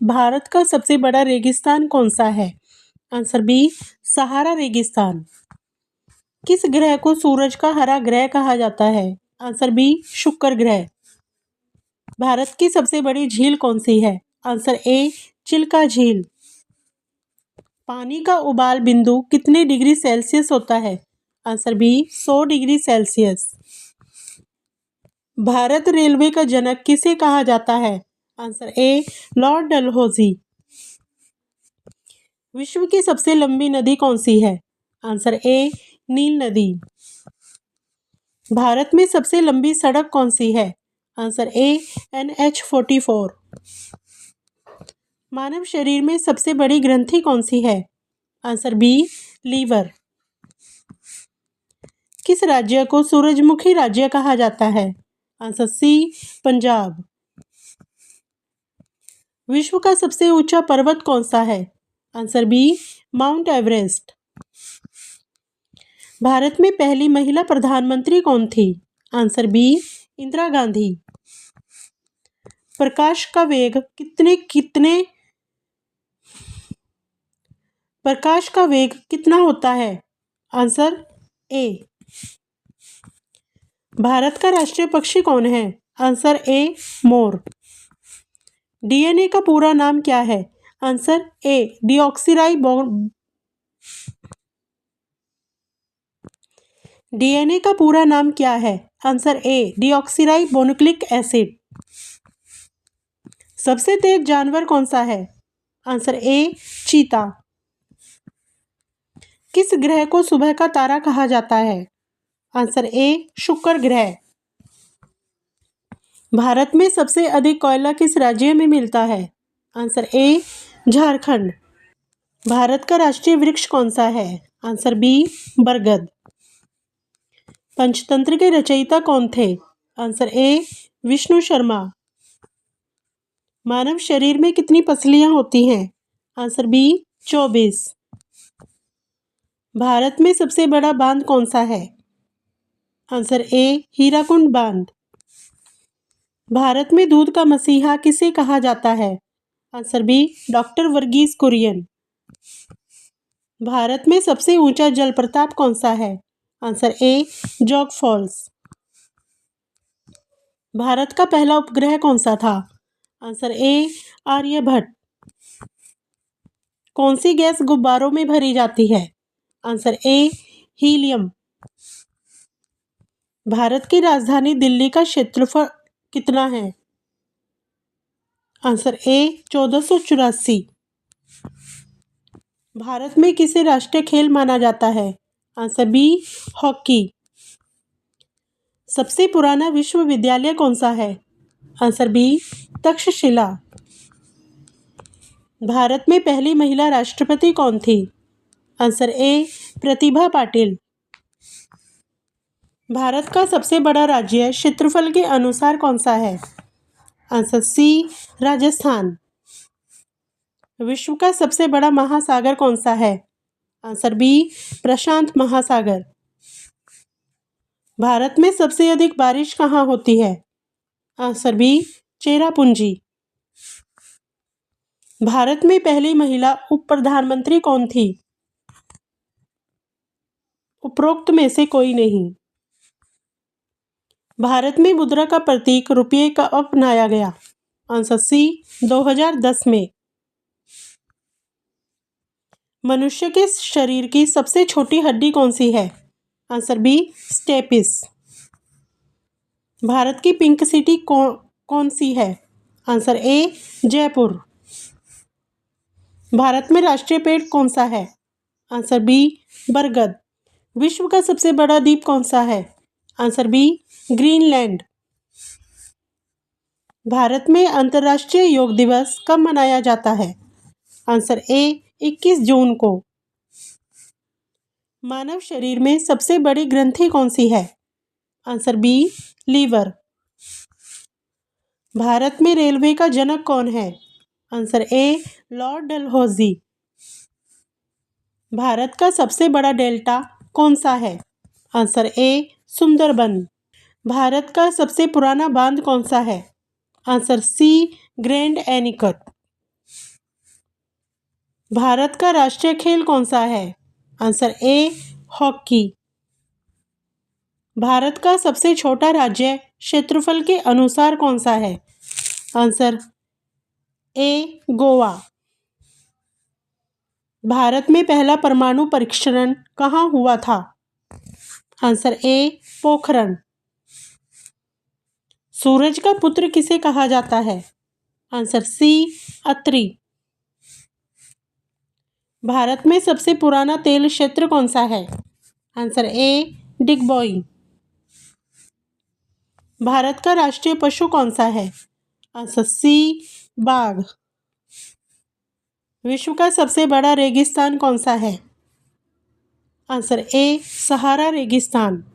भारत का सबसे बड़ा रेगिस्तान कौन सा है? आंसर बी सहारा रेगिस्तान। किस ग्रह को सूरज का हरा ग्रह कहा जाता है? आंसर बी शुक्र ग्रह। भारत की सबसे बड़ी झील कौन सी है? आंसर ए चिल्का झील। पानी का उबाल बिंदु कितने डिग्री सेल्सियस होता है? Answer B 100 degree Celsius. Bharat railway का जनक किसे कहा जाता है? Answer A Lord Dalhousie. विश्व की सबसे लंबी नदी कौन सी है? आंसर ए नील नदी। भारत में सबसे लंबी सड़क कौन सी है? आंसर ए NH44। मानव शरीर में सबसे बड़ी ग्रंथि कौन सी है? Answer B liver. किस राज्य को सूरजमुखी राज्य कहा जाता है? Answer C Punjab. विश्व का सबसे ऊंचा पर्वत कौन सा है? Answer B Mount Everest. भारत में पहली महिला प्रधानमंत्री कौन थी? Answer B Indira Gandhi. प्रकाश का वेग कितना होता है? आंसर ए। भारत का राष्ट्रीय पक्षी कौन है? आंसर ए मोर। डीएनए का पूरा नाम क्या है? आंसर ए डीएनए का पूरा नाम क्या है? आंसर ए डीऑक्सीराइबोन्यूक्लिक एसिड। सबसे तेज जानवर कौन सा है? आंसर ए चीता। किस ग्रह को सुबह का तारा कहा जाता है? आंसर ए शुक्र ग्रह। भारत में सबसे अधिक कोयला किस राज्य में मिलता है? आंसर ए झारखंड। भारत का राष्ट्रीय वृक्ष कौन सा है? आंसर बी बरगद। पंचतंत्र के रचयिता कौन थे? Answer A Vishnu Sharma. मानव शरीर में कितनी पसलियां होती हैं? Answer B 24। भारत में सबसे बड़ा बांध कौन सा है? आंसर ए हीराकुंड बांध। भारत में दूध का मसीहा किसे कहा जाता है? Answer B doctor Verghese Kurien. Bharat में सबसे ऊंचा जलप्रपात कौन सा है? Answer A Jog Falls. Bharat का पहला उपग्रह कौन सा था? Answer A Aryabhata. कौन सी गैस गुब्बारों में भरी जाती है? आंसर ए हीलियम। भारत की राजधानी दिल्ली का क्षेत्रफल कितना है? आंसर ए 1484। भारत में किसे राष्ट्रीय खेल माना जाता है? Answer B hockey. सबसे पुराना विश्वविद्यालय कौन सा है? Answer B Takshashila. भारत में पहली महिला राष्ट्रपति कौन थी? Answer A Pratibha Patil. भारत का सबसे बड़ा राज्य क्षेत्रफल के अनुसार कौन सा है? Answer C Rajasthan. विश्व का सबसे बड़ा महासागर कौन सा है? आंसर बी प्रशांत महासागर। भारत में सबसे अधिक बारिश कहाँ होती है? Answer B Cherrapunji. भारत में पहली महिला उप प्रधानमंत्री कौन थी? उपरोक्त में से कोई नहीं। भारत में मुद्रा का प्रतीक रुपये का अपनाया गया? आंसर सी 2010 में। मनुष्य के शरीर की सबसे छोटी हड्डी कौन सी है? Answer B stapes. भारत की पिंक सिटी कौन सी है? आंसर ए जयपुर। भारत में राष्ट्रीय पेड़ कौन सा है? आंसर बी बरगद। विश्व का सबसे बड़ा द्वीप कौन सा है? Answer B Greenland. भारत में अंतर्राष्ट्रीय योग दिवस कब मनाया जाता है? आंसर ए 21 जून को। मानव शरीर में सबसे बड़ी ग्रंथि कौन सी है? Answer B liver. भारत में रेलवे का जनक कौन है? Answer A Lord Dalhousie. Bharat का सबसे बड़ा डेल्टा कौन सा है? आंसर ए सुंदरबन। भारत का सबसे पुराना बांध कौन सा है? Answer C Grand Anicut. भारत का राष्ट्रीय खेल कौन सा है? Answer A hockey. भारत का सबसे छोटा राज्य क्षेत्रफल के अनुसार कौन सा है? आंसर ए गोवा। भारत में पहला परमाणु परीक्षण कहाँ हुआ था? आंसर ए पोखरण। सूरज का पुत्र किसे कहा जाता है? आंसर सी अत्रि। भारत में सबसे पुराना तेल क्षेत्र कौन सा है? आंसर ए डिगबोई। भारत का राष्ट्रीय पशु कौन सा है? आंसर सी बाघ। विश्व का सबसे बड़ा रेगिस्तान कौन सा है? आंसर ए सहारा रेगिस्तान।